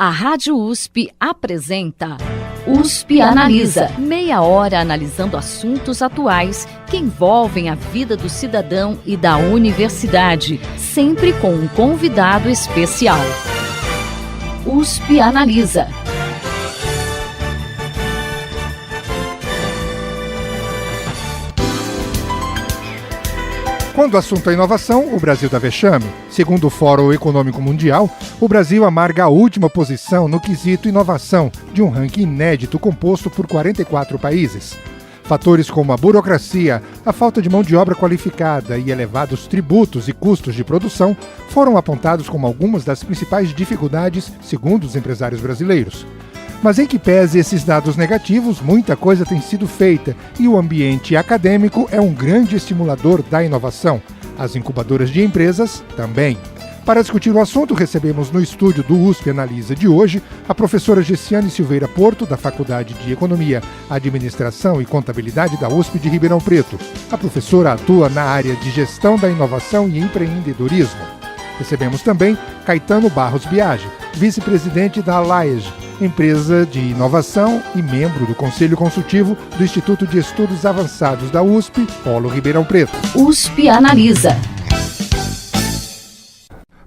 A Rádio USP apresenta USP Analisa. Meia hora analisando assuntos atuais que envolvem a vida do cidadão e da universidade, sempre com um convidado especial. USP Analisa. Quando o assunto é inovação, o Brasil dá vexame. Segundo o Fórum Econômico Mundial, o Brasil amarga a última posição no quesito inovação, de um ranking inédito composto por 44 países. Fatores como a burocracia, a falta de mão de obra qualificada e elevados tributos e custos de produção foram apontados como algumas das principais dificuldades, segundo os empresários brasileiros. Mas em que pese esses dados negativos, muita coisa tem sido feita e o ambiente acadêmico é um grande estimulador da inovação. As incubadoras de empresas também. Para discutir o assunto, recebemos no estúdio do USP Analisa de hoje a professora Gessiane Silveira Porto, da Faculdade de Economia, Administração e Contabilidade da USP de Ribeirão Preto. A professora atua na área de Gestão da Inovação e Empreendedorismo. Recebemos também Caetano Barros Biagi, vice-presidente da Laege, empresa de inovação e membro do Conselho Consultivo do Instituto de Estudos Avançados da USP, Polo Ribeirão Preto. USP Analisa.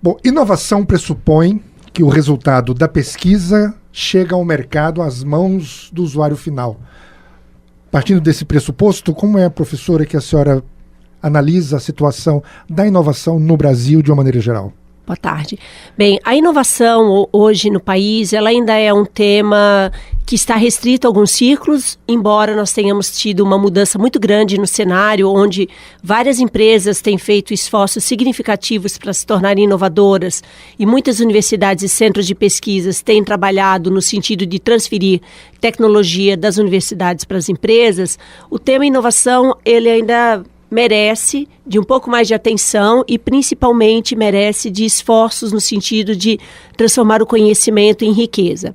Bom, inovação pressupõe que o resultado da pesquisa chega ao mercado às mãos do usuário final. Partindo desse pressuposto, como é, professora, que a senhora analisa a situação da inovação no Brasil de uma maneira geral? Boa tarde. Bem, a inovação hoje no país, ela ainda é um tema que está restrito a alguns círculos, embora nós tenhamos tido uma mudança muito grande no cenário, onde várias empresas têm feito esforços significativos para se tornarem inovadoras e muitas universidades e centros de pesquisas têm trabalhado no sentido de transferir tecnologia das universidades para as empresas. O tema inovação, ele ainda merece de um pouco mais de atenção e principalmente merece de esforços no sentido de transformar o conhecimento em riqueza.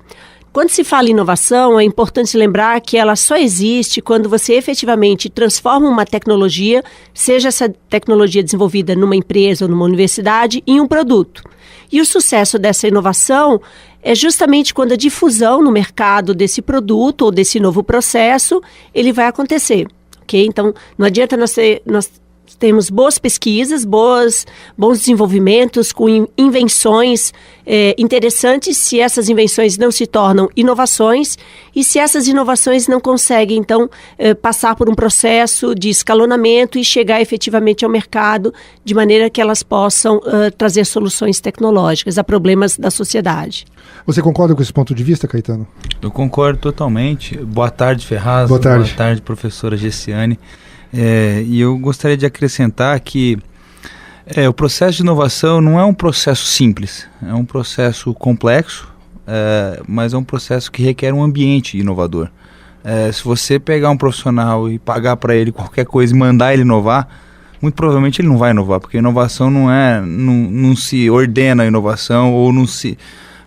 Quando se fala em inovação, é importante lembrar que ela só existe quando você efetivamente transforma uma tecnologia, seja essa tecnologia desenvolvida numa empresa ou numa universidade, em um produto. E o sucesso dessa inovação é justamente quando a difusão no mercado desse produto ou desse novo processo, ele vai acontecer. Okay? Então, não adianta nós termos boas pesquisas, bons desenvolvimentos com invenções interessantes se essas invenções não se tornam inovações e se essas inovações não conseguem, então, passar por um processo de escalonamento e chegar efetivamente ao mercado de maneira que elas possam trazer soluções tecnológicas a problemas da sociedade. Você concorda com esse ponto de vista, Caetano? Eu concordo totalmente. Boa tarde, Ferraz. Boa tarde. Boa tarde, professora Gessiane. E eu gostaria de acrescentar que o processo de inovação não é um processo simples, é um processo complexo, mas é um processo que requer um ambiente inovador. Se você pegar um profissional e pagar para ele qualquer coisa e mandar ele inovar, muito provavelmente ele não vai inovar, porque a inovação não se ordena a inovação,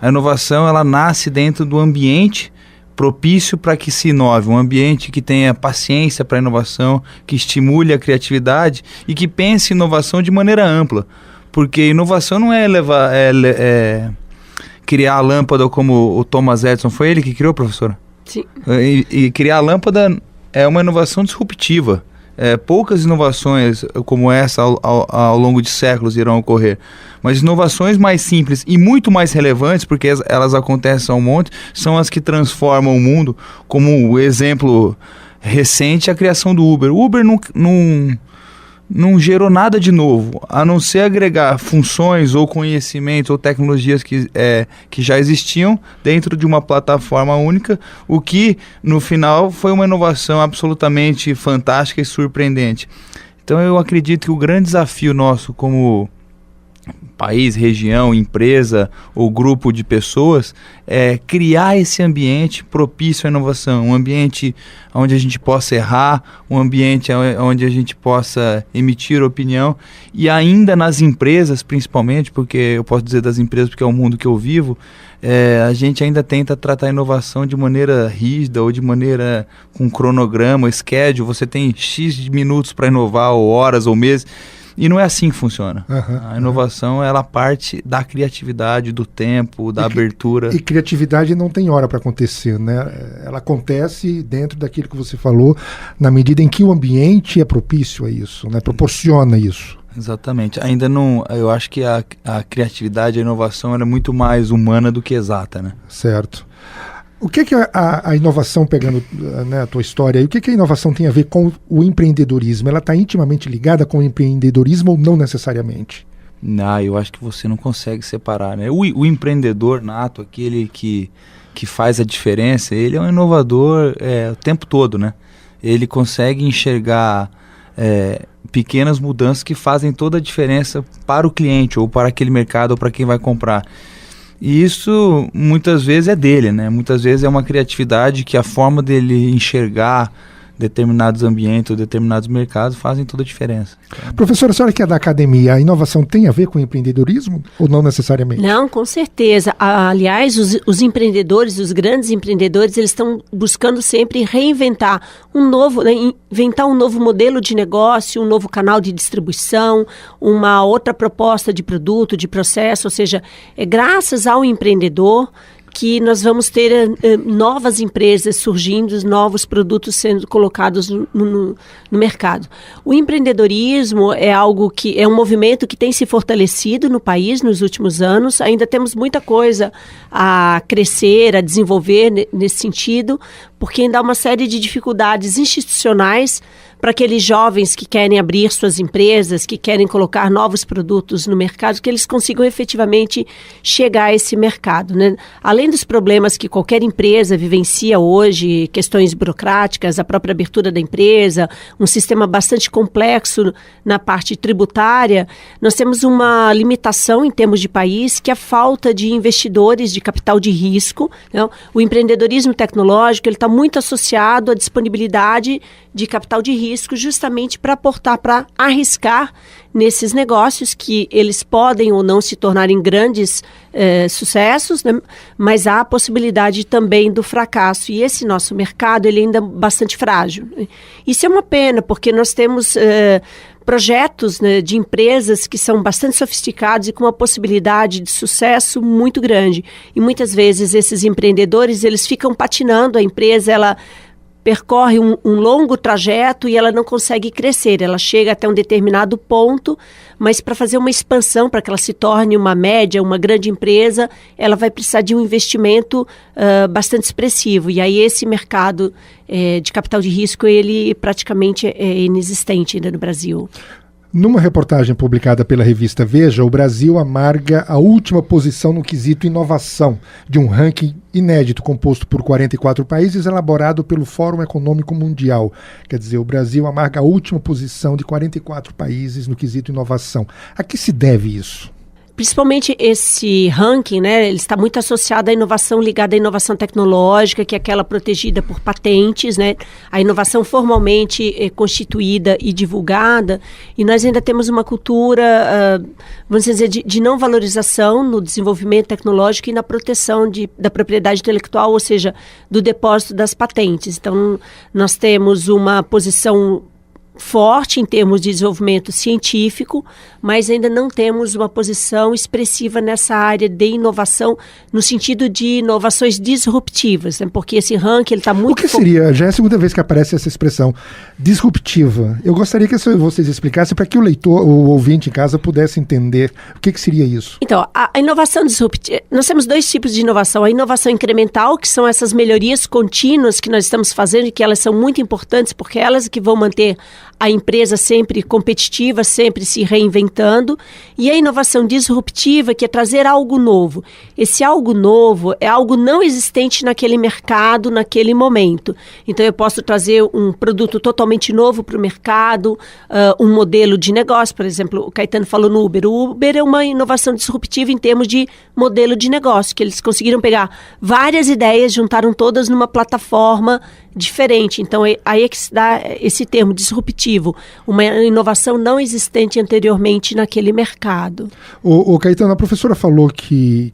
a inovação ela nasce dentro do ambiente propício para que se inove, um ambiente que tenha paciência para a inovação, que estimule a criatividade e que pense inovação de maneira ampla, porque inovação não é criar a lâmpada como o Thomas Edison, foi ele que criou, professora? Sim. E criar a lâmpada é uma inovação disruptiva. Poucas inovações como essa ao longo de séculos irão ocorrer, mas inovações mais simples e muito mais relevantes, porque elas acontecem a um monte, são as que transformam o mundo, como o exemplo recente, a criação do Uber. O Uber não gerou nada de novo, a não ser agregar funções ou conhecimentos ou tecnologias que já existiam dentro de uma plataforma única, o que no final foi uma inovação absolutamente fantástica e surpreendente. Então eu acredito que o grande desafio nosso como país, região, empresa ou grupo de pessoas é criar esse ambiente propício à inovação, um ambiente onde a gente possa errar, um ambiente onde a gente possa emitir opinião e ainda nas empresas principalmente, porque eu posso dizer das empresas porque é o mundo que eu vivo, a gente ainda tenta tratar a inovação de maneira rígida ou de maneira com cronograma, schedule, você tem X de minutos para inovar ou horas ou meses. E não é assim que funciona. A inovação, ela parte da criatividade, do tempo, da abertura. E criatividade não tem hora para acontecer, né? Ela acontece dentro daquilo que você falou, na medida em que o ambiente é propício a isso, né? Proporciona isso. Exatamente. Ainda não... Eu acho que a criatividade, a inovação, ela é muito mais humana do que exata, né? Certo. O que a inovação, pegando, né, a tua história, o que a inovação tem a ver com o empreendedorismo? Ela está intimamente ligada com o empreendedorismo ou não necessariamente? Não, eu acho que você não consegue separar, né? O empreendedor nato, aquele que faz a diferença, ele é um inovador o tempo todo, né? Ele consegue enxergar pequenas mudanças que fazem toda a diferença para o cliente, ou para aquele mercado, ou para quem vai comprar. E isso muitas vezes é dele, né? Muitas vezes é uma criatividade que a forma dele enxergar determinados ambientes ou determinados mercados fazem toda a diferença. Professora, a senhora que é da academia, a inovação tem a ver com o empreendedorismo ou não necessariamente? Não, com certeza. Aliás, os empreendedores, os grandes empreendedores, eles estão buscando sempre reinventar inventar um novo modelo de negócio, um novo canal de distribuição, uma outra proposta de produto, de processo, ou seja, é graças ao empreendedor que nós vamos ter novas empresas surgindo, novos produtos sendo colocados no mercado. O empreendedorismo é algo que é um movimento que tem se fortalecido no país nos últimos anos. Ainda temos muita coisa a crescer, a desenvolver nesse sentido, porque ainda há uma série de dificuldades institucionais para aqueles jovens que querem abrir suas empresas, que querem colocar novos produtos no mercado, que eles consigam efetivamente chegar a esse mercado, né? Além dos problemas que qualquer empresa vivencia hoje, questões burocráticas, a própria abertura da empresa, um sistema bastante complexo na parte tributária, nós temos uma limitação em termos de país, que é a falta de investidores de capital de risco, né? O empreendedorismo tecnológico está muito associado à disponibilidade de capital de risco, justamente para aportar, para arriscar nesses negócios que eles podem ou não se tornarem grandes sucessos, né? Mas há a possibilidade também do fracasso. E esse nosso mercado, ele ainda é bastante frágil. Isso é uma pena, porque nós temos projetos, né, de empresas que são bastante sofisticados e com uma possibilidade de sucesso muito grande. E muitas vezes esses empreendedores, eles ficam patinando, a empresa, ela percorre um longo trajeto e ela não consegue crescer. Ela chega até um determinado ponto, mas para fazer uma expansão, para que ela se torne uma média, uma grande empresa, ela vai precisar de um investimento bastante expressivo. E aí esse mercado de capital de risco, ele praticamente é inexistente ainda no Brasil. Numa reportagem publicada pela revista Veja, o Brasil amarga a última posição no quesito inovação, de um ranking inédito composto por 44 países, elaborado pelo Fórum Econômico Mundial. Quer dizer, o Brasil amarga a última posição de 44 países no quesito inovação. A que se deve isso? Principalmente esse ranking, né, ele está muito associado à inovação ligada à inovação tecnológica, que é aquela protegida por patentes, né, a inovação formalmente constituída e divulgada, e nós ainda temos uma cultura, vamos dizer, de não valorização no desenvolvimento tecnológico e na proteção da propriedade intelectual, ou seja, do depósito das patentes. Então, nós temos uma posição forte em termos de desenvolvimento científico, mas ainda não temos uma posição expressiva nessa área de inovação, no sentido de inovações disruptivas, né? Porque esse ranking está muito... O que seria, já é a segunda vez que aparece essa expressão, disruptiva. Eu gostaria que vocês explicassem para que o leitor, o ouvinte em casa, pudesse entender o que seria isso. Então, a inovação disruptiva, nós temos dois tipos de inovação. A inovação incremental, que são essas melhorias contínuas que nós estamos fazendo e que elas são muito importantes, porque elas que vão manter a empresa sempre competitiva, sempre se reinventando, e a inovação disruptiva, que é trazer algo novo. Esse algo novo é algo não existente naquele mercado, naquele momento. Então, eu posso trazer um produto totalmente novo para o mercado, um modelo de negócio. Por exemplo, o Caetano falou no Uber. O Uber é uma inovação disruptiva em termos de modelo de negócio, que eles conseguiram pegar várias ideias, juntaram todas numa plataforma diferente. Então, aí é que se dá esse termo disruptivo, uma inovação não existente anteriormente presente naquele mercado. O Caetano, a professora falou que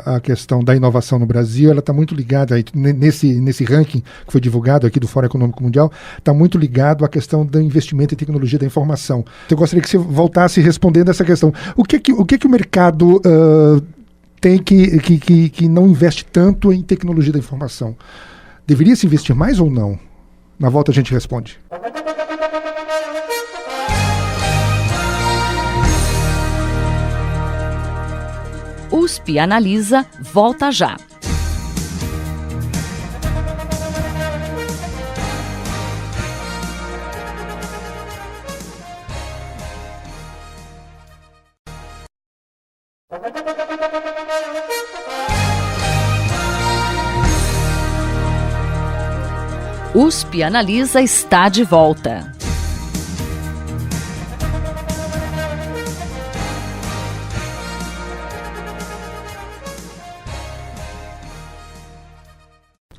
a questão da inovação no Brasil, ela está muito ligada, nesse ranking que foi divulgado aqui do Fórum Econômico Mundial, está muito ligado à questão do investimento em tecnologia da informação. Eu gostaria que você voltasse respondendo essa questão. O que o mercado tem que não investe tanto em tecnologia da informação? Deveria se investir mais ou não? Na volta a gente responde. USP Analisa volta já. USP Analisa está de volta.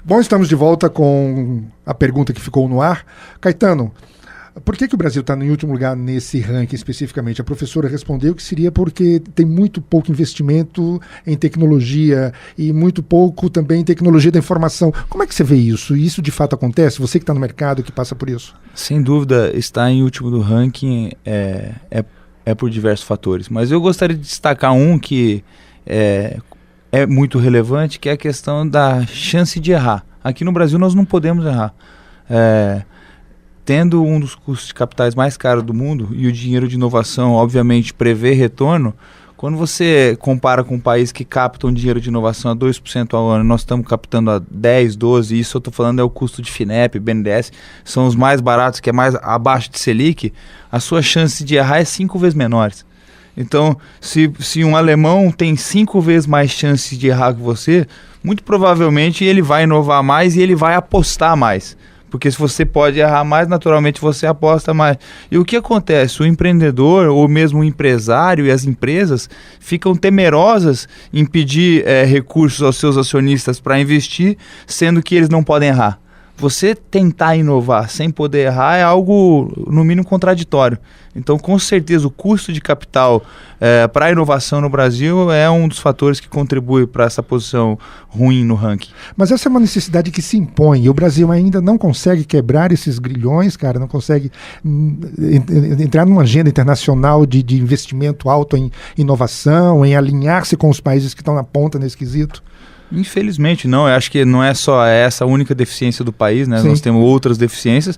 Bom, estamos de volta com a pergunta que ficou no ar. Caetano, por que o Brasil está em último lugar nesse ranking especificamente? A professora respondeu que seria porque tem muito pouco investimento em tecnologia e muito pouco também em tecnologia da informação. Como é que você vê isso? Isso de fato acontece? Você que está no mercado, que passa por isso? Sem dúvida, estar em último do ranking é por diversos fatores. Mas eu gostaria de destacar um que é muito relevante, que é a questão da chance de errar. Aqui no Brasil nós não podemos errar. Tendo um dos custos de capitais mais caros do mundo e o dinheiro de inovação, obviamente, prevê retorno, quando você compara com um país que capta um dinheiro de inovação a 2% ao ano, nós estamos captando a 10%, 12%, isso eu estou falando é o custo de FINEP, BNDES, são os mais baratos, que é mais abaixo de Selic, a sua chance de errar é 5 vezes menores. Então, se um alemão tem 5 vezes mais chances de errar que você, muito provavelmente ele vai inovar mais e ele vai apostar mais. Porque se você pode errar mais, naturalmente você aposta mais. E o que acontece? O empreendedor ou mesmo o empresário e as empresas ficam temerosas em pedir recursos aos seus acionistas para investir, sendo que eles não podem errar. Você tentar inovar sem poder errar é algo, no mínimo, contraditório. Então, com certeza, o custo de capital para a inovação no Brasil é um dos fatores que contribui para essa posição ruim no ranking. Mas essa é uma necessidade que se impõe e o Brasil ainda não consegue quebrar esses grilhões, cara, não consegue entrar numa agenda internacional de investimento alto em inovação, em alinhar-se com os países que estão na ponta nesse quesito. Infelizmente não, eu acho que não é só essa única deficiência do país, né? Nós temos outras deficiências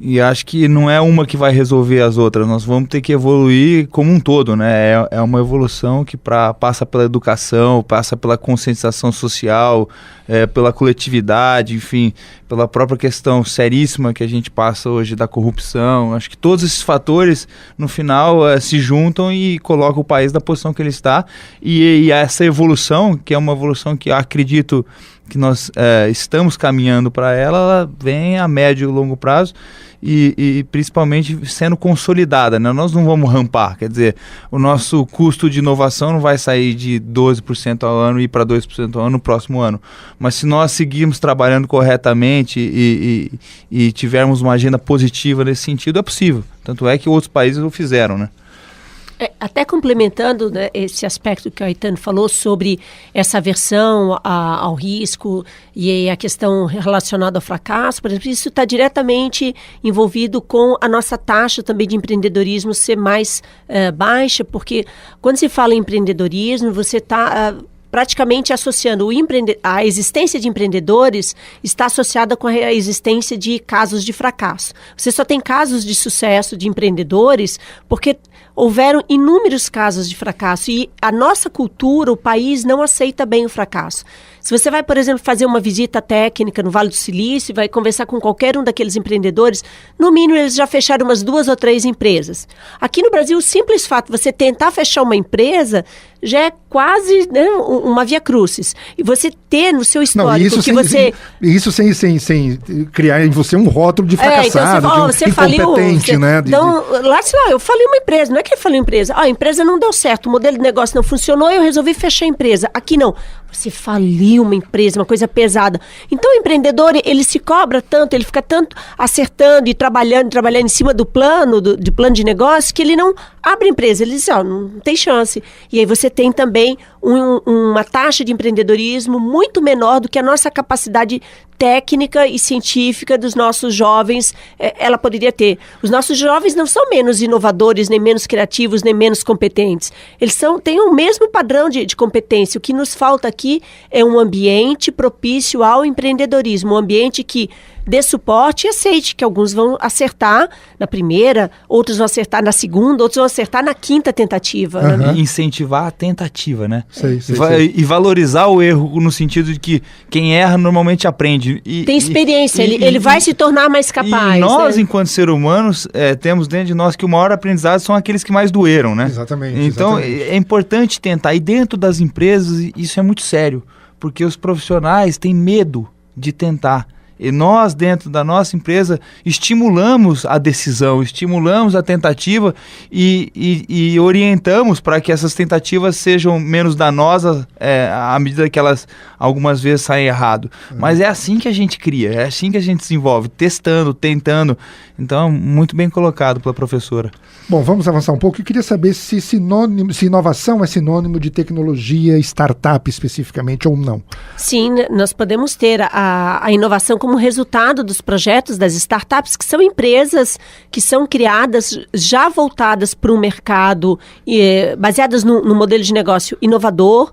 e acho que não é uma que vai resolver as outras, nós vamos ter que evoluir como um todo, né? É uma evolução que passa pela educação, passa pela conscientização social, pela coletividade, enfim, pela própria questão seríssima que a gente passa hoje da corrupção. Acho que todos esses fatores, no final, se juntam e colocam o país na posição que ele está. E essa evolução, que é uma evolução que eu acredito que nós estamos caminhando para ela vem a médio e longo prazo e principalmente sendo consolidada, né? Nós não vamos rampar, quer dizer, o nosso custo de inovação não vai sair de 12% ao ano e ir para 2% ao ano no próximo ano. Mas se nós seguirmos trabalhando corretamente e tivermos uma agenda positiva nesse sentido, é possível. Tanto é que outros países o fizeram, né? Até complementando, né, esse aspecto que o Caetano falou sobre essa aversão ao risco e a questão relacionada ao fracasso, por exemplo, isso está diretamente envolvido com a nossa taxa também de empreendedorismo ser mais baixa, porque quando se fala em empreendedorismo, você está praticamente associando a existência de empreendedores está associada com a existência de casos de fracasso. Você só tem casos de sucesso de empreendedores porque houveram inúmeros casos de fracasso e a nossa cultura, o país, não aceita bem o fracasso. Se você vai, por exemplo, fazer uma visita técnica no Vale do Silício e vai conversar com qualquer um daqueles empreendedores, no mínimo eles já fecharam umas 2 ou 3 empresas. Aqui no Brasil, o simples fato de você tentar fechar uma empresa já é quase, né, uma via crucis. E você ter no seu histórico Isso sem criar em você um rótulo de fracassado, então de incompetente, né? Então, eu falei uma empresa, não é que eu falei uma empresa. A empresa não deu certo, o modelo de negócio não funcionou e eu resolvi fechar a empresa. Aqui não. Você faliu gerir uma empresa, uma coisa pesada. Então o empreendedor, ele se cobra tanto, ele fica tanto acertando e trabalhando em cima do plano, de plano de negócio, que ele não abre empresa. Ele diz, não tem chance. E aí você tem também uma taxa de empreendedorismo muito menor do que a nossa capacidade técnica e científica dos nossos jovens, ela poderia ter. Os nossos jovens não são menos inovadores, nem menos criativos, nem menos competentes. Eles têm o mesmo padrão de competência. O que nos falta aqui é um ambiente propício ao empreendedorismo, um ambiente que dê suporte e aceite que alguns vão acertar na primeira, outros vão acertar na segunda, outros vão acertar na quinta tentativa. Né? Incentivar a tentativa, né? Sei. E valorizar o erro no sentido de que quem erra normalmente aprende. Tem experiência, ele vai se tornar mais capaz. E nós, enquanto seres humanos, temos dentro de nós que o maior aprendizado são aqueles que mais doeram, né? Exatamente. Então, é importante tentar. E dentro das empresas, isso é muito sério, porque os profissionais têm medo de tentar. E nós, dentro da nossa empresa, estimulamos a decisão, estimulamos a tentativa e orientamos para que essas tentativas sejam menos danosas à medida que elas algumas vezes saem errado. Mas é assim que a gente cria, é assim que a gente desenvolve, testando, tentando. Então, muito bem colocado pela professora. Bom, vamos avançar um pouco. Eu queria saber se inovação é sinônimo de tecnologia, startup especificamente ou não. Sim, nós podemos ter a inovação como resultado dos projetos das startups, que são empresas que são criadas já voltadas para um mercado, baseadas no modelo de negócio inovador,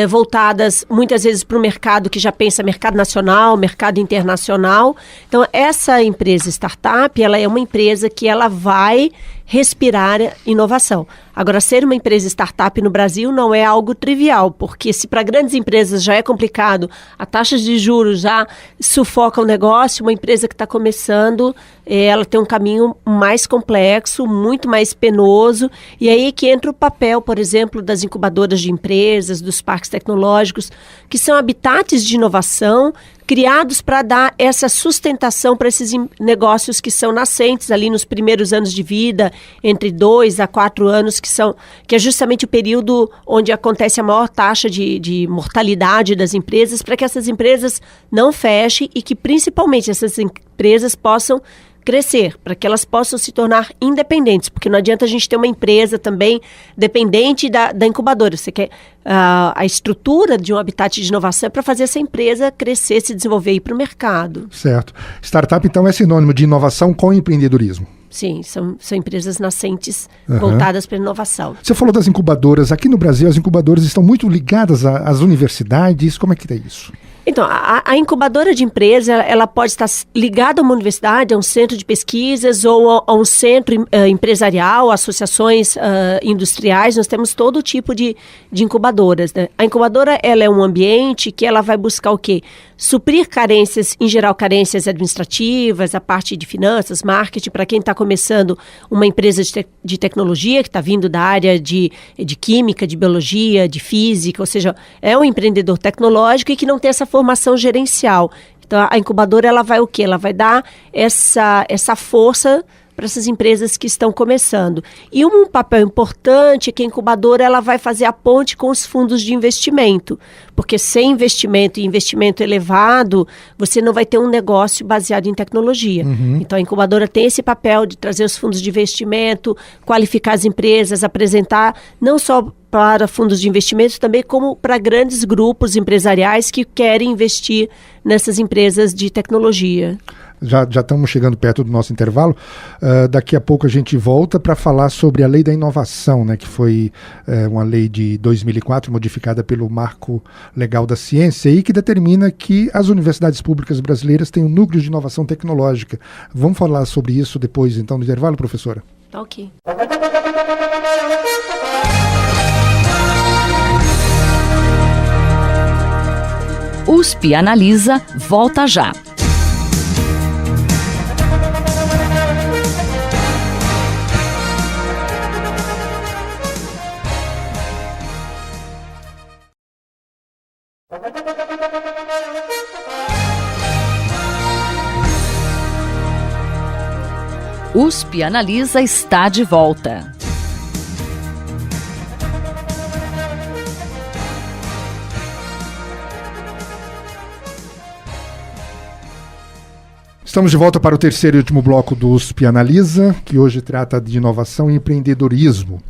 voltadas muitas vezes para o mercado que já pensa mercado nacional, mercado internacional. Então, essa empresa startup, ela é uma empresa que ela vai respirar inovação. Agora, ser uma empresa startup no Brasil não é algo trivial, porque se para grandes empresas já é complicado, a taxa de juros já sufoca o negócio, uma empresa que está começando, ela tem um caminho mais complexo, muito mais penoso, e aí que entra o papel, por exemplo, das incubadoras de empresas, dos parques tecnológicos, que são habitats de inovação, criados para dar essa sustentação para esses negócios que são nascentes ali nos primeiros anos de vida, entre 2 a 4 anos, que é justamente o período onde acontece a maior taxa de mortalidade das empresas, para que essas empresas não fechem e que principalmente essas empresas possam crescer, para que elas possam se tornar independentes, porque não adianta a gente ter uma empresa também dependente da incubadora. Você quer a estrutura de um habitat de inovação para fazer essa empresa crescer, se desenvolver e ir para o mercado. Certo. Startup, então, é sinônimo de inovação com empreendedorismo. Sim, são empresas nascentes voltadas para a inovação. Você falou das incubadoras. Aqui no Brasil, as incubadoras estão muito ligadas às universidades. Como é que é isso? Então, a incubadora de empresa, ela pode estar ligada a uma universidade, a um centro de pesquisas ou a um centro empresarial, associações industriais. Nós temos todo tipo de incubadoras, né? A incubadora, ela é um ambiente que ela vai buscar o quê? Suprir carências, em geral carências administrativas, a parte de finanças, marketing, para quem está começando uma empresa de tecnologia, que está vindo da área de química, de biologia, de física, ou seja, é um empreendedor tecnológico e que não tem essa formação gerencial. Então, a incubadora, ela vai o quê? Ela vai dar essa força para essas empresas que estão começando. E um papel importante é que a incubadora, ela vai fazer a ponte com os fundos de investimento, porque sem investimento e investimento elevado, você não vai ter um negócio baseado em tecnologia. Então, a incubadora tem esse papel de trazer os fundos de investimento, qualificar as empresas, apresentar não só para fundos de investimento, também como para grandes grupos empresariais que querem investir nessas empresas de tecnologia. Já estamos chegando perto do nosso intervalo. Daqui a pouco a gente volta para falar sobre a Lei da Inovação, né, que foi uma lei de 2004, modificada pelo Marco Legal da Ciência, e que determina que as universidades públicas brasileiras têm um núcleo de inovação tecnológica. Vamos falar sobre isso depois, então, do intervalo, professora? Tá ok. USP Analisa volta já. USP Analisa está de volta. Estamos de volta para o terceiro e último bloco do USP Analisa, que hoje trata de inovação e empreendedorismo.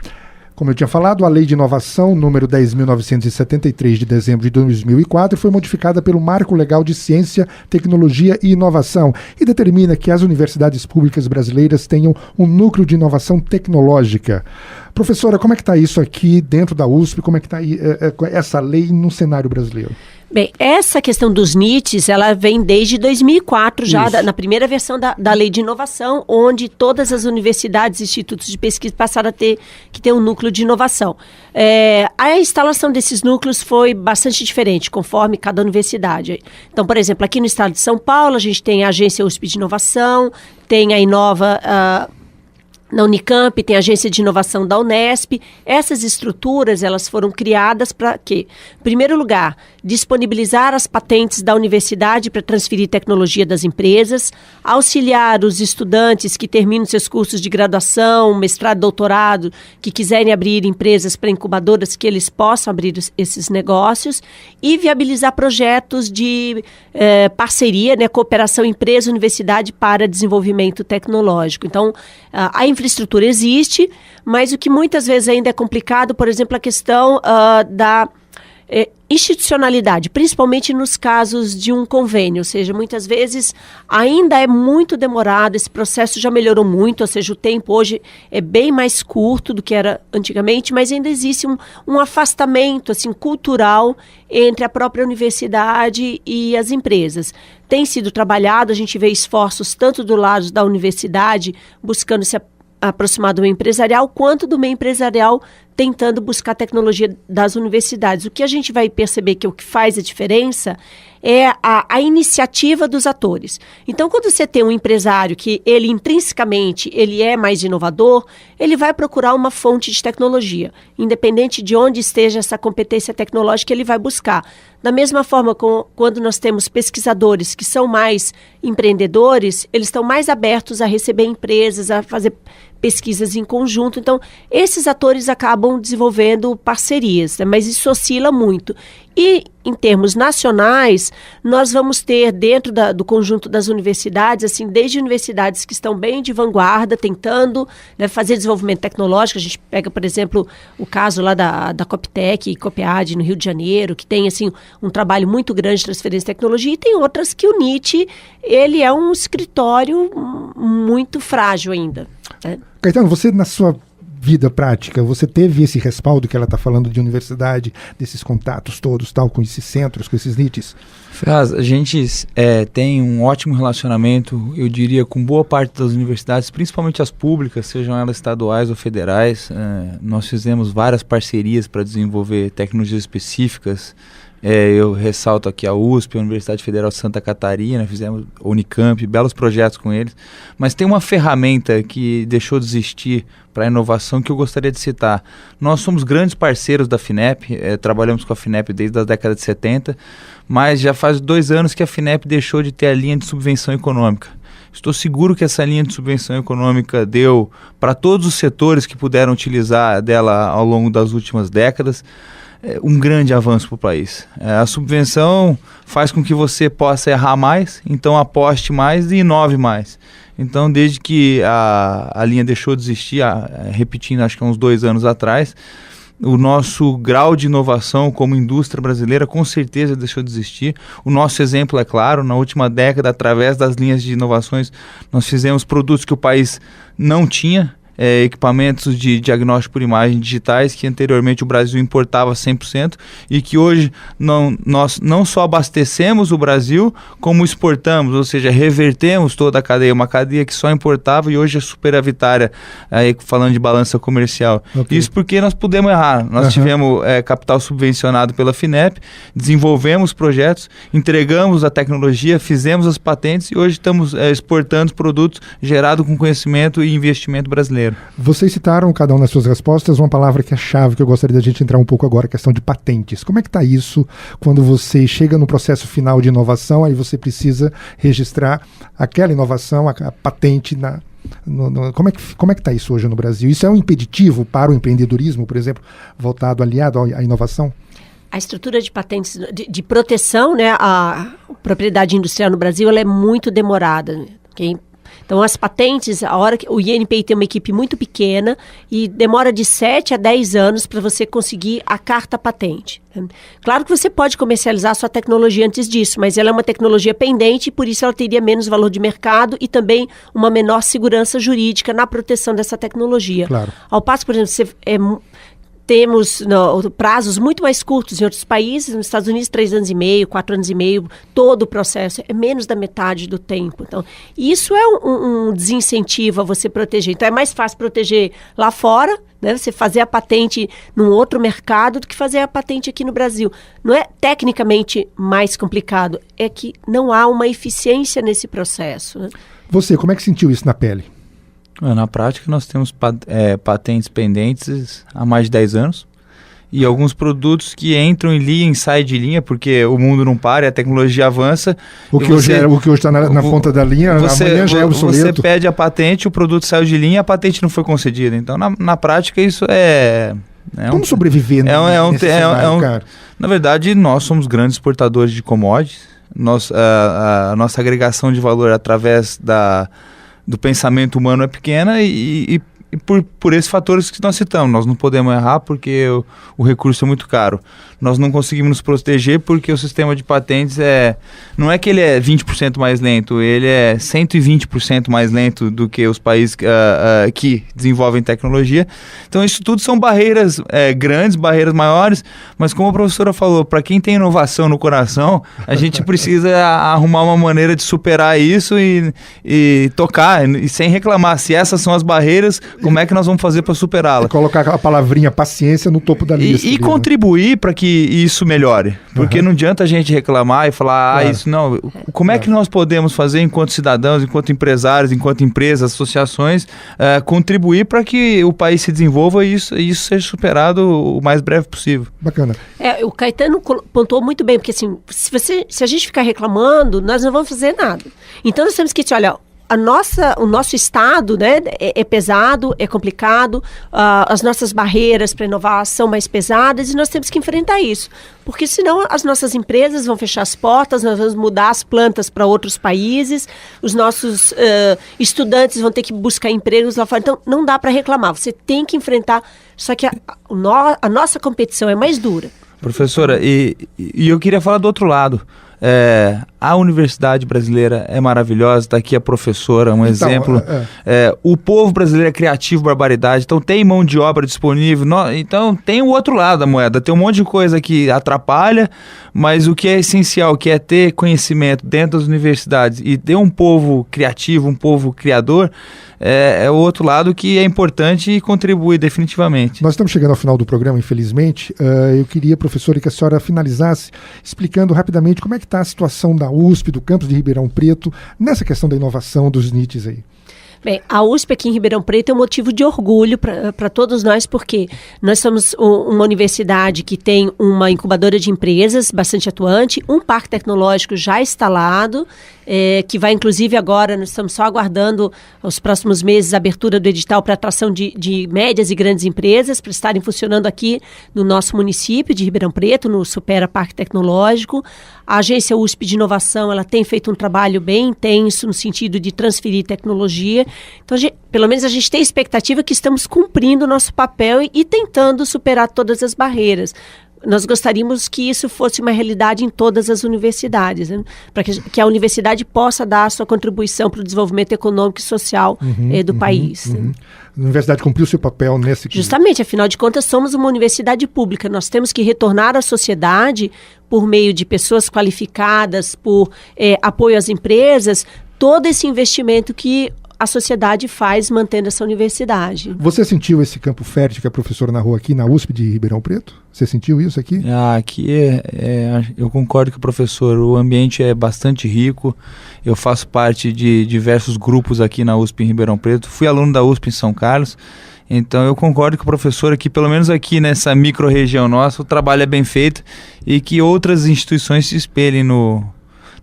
Como eu tinha falado, a Lei de Inovação, número 10.973, de dezembro de 2004, foi modificada pelo Marco Legal de Ciência, Tecnologia e Inovação e determina que as universidades públicas brasileiras tenham um núcleo de inovação tecnológica. Professora, como é que está isso aqui dentro da USP? Como é que está essa lei no cenário brasileiro? Bem, essa questão dos NITs, ela vem desde 2004, já na primeira versão da Lei de Inovação, onde todas as universidades e institutos de pesquisa passaram a ter um núcleo de inovação. A instalação desses núcleos foi bastante diferente, conforme cada universidade. Então, por exemplo, aqui no estado de São Paulo, a gente tem a Agência USP de Inovação, tem a Inova... Na Unicamp, tem a Agência de Inovação da Unesp. Essas estruturas, elas foram criadas para quê? Em primeiro lugar, disponibilizar as patentes da universidade para transferir tecnologia das empresas, auxiliar os estudantes que terminam seus cursos de graduação, mestrado, doutorado, que quiserem abrir empresas para incubadoras, que eles possam abrir esses negócios e viabilizar projetos de parceria, né, cooperação empresa-universidade para desenvolvimento tecnológico. Então, a infraestrutura existe, mas o que muitas vezes ainda é complicado, por exemplo, a questão da institucionalidade, principalmente nos casos de um convênio, ou seja, muitas vezes ainda é muito demorado, esse processo já melhorou muito, ou seja, o tempo hoje é bem mais curto do que era antigamente, mas ainda existe um afastamento assim, cultural entre a própria universidade e as empresas. Tem sido trabalhado, a gente vê esforços tanto do lado da universidade buscando se aproximar do meio empresarial, quanto do meio empresarial tentando buscar tecnologia das universidades. O que a gente vai perceber que o que faz a diferença é a iniciativa dos atores. Então, quando você tem um empresário que ele intrinsecamente ele é mais inovador, ele vai procurar uma fonte de tecnologia. Independente de onde esteja essa competência tecnológica, ele vai buscar. Da mesma forma, quando nós temos pesquisadores que são mais empreendedores, eles estão mais abertos a receber empresas, a fazer pesquisas em conjunto. Então, esses atores acabam desenvolvendo parcerias, né? Mas isso oscila muito. E, em termos nacionais, nós vamos ter dentro do conjunto das universidades, assim, desde universidades que estão bem de vanguarda, tentando, né, fazer desenvolvimento tecnológico. A gente pega, por exemplo, o caso lá da Coptec e Copiad, no Rio de Janeiro, que tem assim, um trabalho muito grande de transferência de tecnologia, e tem outras que o NIT ele é um escritório muito frágil ainda. Né? Caetano, você na sua vida prática, você teve esse respaldo que ela está falando de universidade, desses contatos todos, tal, com esses centros, com esses NITs? Ferraz, a gente tem um ótimo relacionamento, eu diria, com boa parte das universidades, principalmente as públicas, sejam elas estaduais ou federais. Nós fizemos várias parcerias para desenvolver tecnologias específicas. Eu ressalto aqui a USP, a Universidade Federal de Santa Catarina, fizemos Unicamp, belos projetos com eles, mas tem uma ferramenta que deixou de existir para a inovação que eu gostaria de citar. Nós somos grandes parceiros da FINEP, trabalhamos com a FINEP desde a década de 70, mas já faz 2 anos que a FINEP deixou de ter a linha de subvenção econômica. Estou seguro que essa linha de subvenção econômica deu para todos os setores que puderam utilizar dela ao longo das últimas décadas um grande avanço para o país. A subvenção faz com que você possa errar mais, então aposte mais e inove mais. Então, desde que a linha deixou de existir, repetindo, acho que há uns 2 anos atrás, o nosso grau de inovação como indústria brasileira com certeza deixou de existir. O nosso exemplo é claro, na última década, através das linhas de inovações, nós fizemos produtos que o país não tinha, equipamentos de diagnóstico por imagem digitais que anteriormente o Brasil importava 100% e que hoje nós não só abastecemos o Brasil, como exportamos, ou seja, revertemos toda a cadeia, uma cadeia que só importava e hoje é superavitária, falando de balança comercial. Okay. Isso porque nós pudemos errar, nós tivemos capital subvencionado pela FINEP, desenvolvemos projetos, entregamos a tecnologia, fizemos as patentes e hoje estamos exportando produtos gerados com conhecimento e investimento brasileiro. Vocês citaram, cada um nas suas respostas, uma palavra que é chave, que eu gostaria da gente entrar um pouco agora, a questão de patentes. Como é que está isso quando você chega no processo final de inovação, aí você precisa registrar aquela inovação, a patente como é que está isso hoje no Brasil? Isso é um impeditivo para o empreendedorismo, por exemplo, voltado, aliado à inovação? A estrutura de patentes de proteção, né, propriedade industrial no Brasil ela é muito demorada. Okay? Então, as patentes, a hora que o INPI tem uma equipe muito pequena e demora de 7 a 10 anos para você conseguir a carta patente. Claro que você pode comercializar a sua tecnologia antes disso, mas ela é uma tecnologia pendente e por isso ela teria menos valor de mercado e também uma menor segurança jurídica na proteção dessa tecnologia. Claro. Ao passo, por exemplo, temos prazos muito mais curtos em outros países, nos Estados Unidos 3 anos e meio, 4 anos e meio, todo o processo é menos da metade do tempo. Então, isso é um desincentivo a você proteger. Então, é mais fácil proteger lá fora, né? Você fazer a patente num outro mercado do que fazer a patente aqui no Brasil. Não é tecnicamente mais complicado, é que não há uma eficiência nesse processo. Né? Você, como é que sentiu isso na pele? Na prática, nós temos patentes pendentes há mais de 10 anos e alguns produtos que entram em linha e saem de linha porque o mundo não para e a tecnologia avança. O que hoje está na ponta da linha, amanhã já é obsoleto. Você pede a patente, o produto saiu de linha e a patente não foi concedida. Então, na prática, isso Como sobreviver nesse cenário, cara? Na verdade, nós somos grandes exportadores de commodities. A nossa agregação de valor através do pensamento humano é pequena e por esses fatores que nós citamos. Nós não podemos errar porque o recurso é muito caro. Nós não conseguimos nos proteger porque o sistema de patentes não é que ele é 20% mais lento, ele é 120% mais lento do que os países que desenvolvem tecnologia. Então isso tudo são barreiras grandes, barreiras maiores, mas como a professora falou, para quem tem inovação no coração, a gente precisa arrumar uma maneira de superar isso e tocar, e sem reclamar. Se essas são as barreiras, como é que nós vamos fazer para superá-la? Colocar a palavrinha paciência no topo da lista. E contribuir para que isso melhore. Porque não adianta a gente reclamar e falar, claro, isso não. Como é que nós podemos fazer enquanto cidadãos, enquanto empresários, enquanto empresas, associações, contribuir para que o país se desenvolva e isso seja superado o mais breve possível. Bacana. O Caetano pontuou muito bem, porque assim, se a gente ficar reclamando, nós não vamos fazer nada. Então nós temos que dizer, olha, o nosso estado, né, é pesado, é complicado, as nossas barreiras para inovar são mais pesadas e nós temos que enfrentar isso, porque senão as nossas empresas vão fechar as portas, nós vamos mudar as plantas para outros países, os nossos estudantes vão ter que buscar empregos lá fora, então não dá para reclamar, você tem que enfrentar, só que a nossa competição é mais dura. Professora, e eu queria falar do outro lado. A universidade brasileira é maravilhosa, está aqui a professora, exemplo. O povo brasileiro é criativo, barbaridade, então tem mão de obra disponível. Então tem o outro lado da moeda, tem um monte de coisa que atrapalha, mas o que é essencial, que é ter conhecimento dentro das universidades e ter um povo criativo, um povo criador, é o outro lado que é importante e contribui definitivamente. Nós estamos chegando ao final do programa, infelizmente. Eu queria, professora, que a senhora finalizasse explicando rapidamente como é que está a situação da USP, do campus de Ribeirão Preto, nessa questão da inovação dos NITs aí. Bem, a USP aqui em Ribeirão Preto é um motivo de orgulho para todos nós, porque nós somos uma universidade que tem uma incubadora de empresas bastante atuante, um parque tecnológico já instalado, que vai inclusive agora, nós estamos só aguardando os próximos meses a abertura do edital para atração de médias e grandes empresas para estarem funcionando aqui no nosso município de Ribeirão Preto, no Supera Parque Tecnológico. A agência USP de Inovação, ela tem feito um trabalho bem intenso no sentido de transferir tecnologia. Então, pelo menos a gente tem a expectativa que estamos cumprindo o nosso papel e tentando superar todas as barreiras. Nós gostaríamos que isso fosse uma realidade em todas as universidades, né? Para que a universidade possa dar a sua contribuição para o desenvolvimento econômico e social do país. Né? A universidade cumpriu seu papel nesse... Justamente, afinal de contas, somos uma universidade pública. Nós temos que retornar à sociedade por meio de pessoas qualificadas, por apoio às empresas, todo esse investimento que a sociedade faz mantendo essa universidade. Você sentiu esse campo fértil que a professora narrou aqui na USP de Ribeirão Preto? Você sentiu isso aqui? Aqui eu concordo com o professor, o ambiente é bastante rico, eu faço parte de diversos grupos aqui na USP em Ribeirão Preto, fui aluno da USP em São Carlos, então eu concordo com o professor que pelo menos aqui nessa micro-região nossa o trabalho é bem feito e que outras instituições se espelhem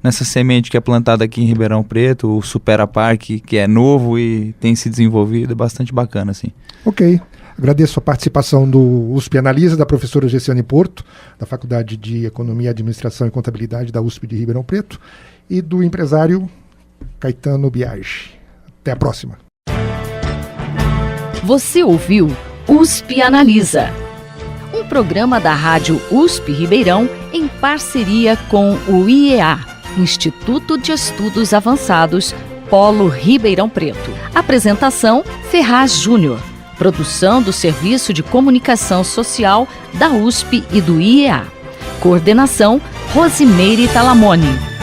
nessa semente que é plantada aqui em Ribeirão Preto, o Supera Parque, que é novo e tem se desenvolvido, é bastante bacana, assim. Ok. Agradeço a participação do USP Analisa, da professora Gessiane Porto, da Faculdade de Economia, Administração e Contabilidade da USP de Ribeirão Preto, e do empresário Caetano Biagi. Até a próxima. Você ouviu USP Analisa, um programa da Rádio USP Ribeirão em parceria com o IEA, Instituto de Estudos Avançados, Polo Ribeirão Preto. Apresentação Ferraz Júnior. Produção do Serviço de Comunicação Social da USP e do IEA. Coordenação Rosimeire Talamone.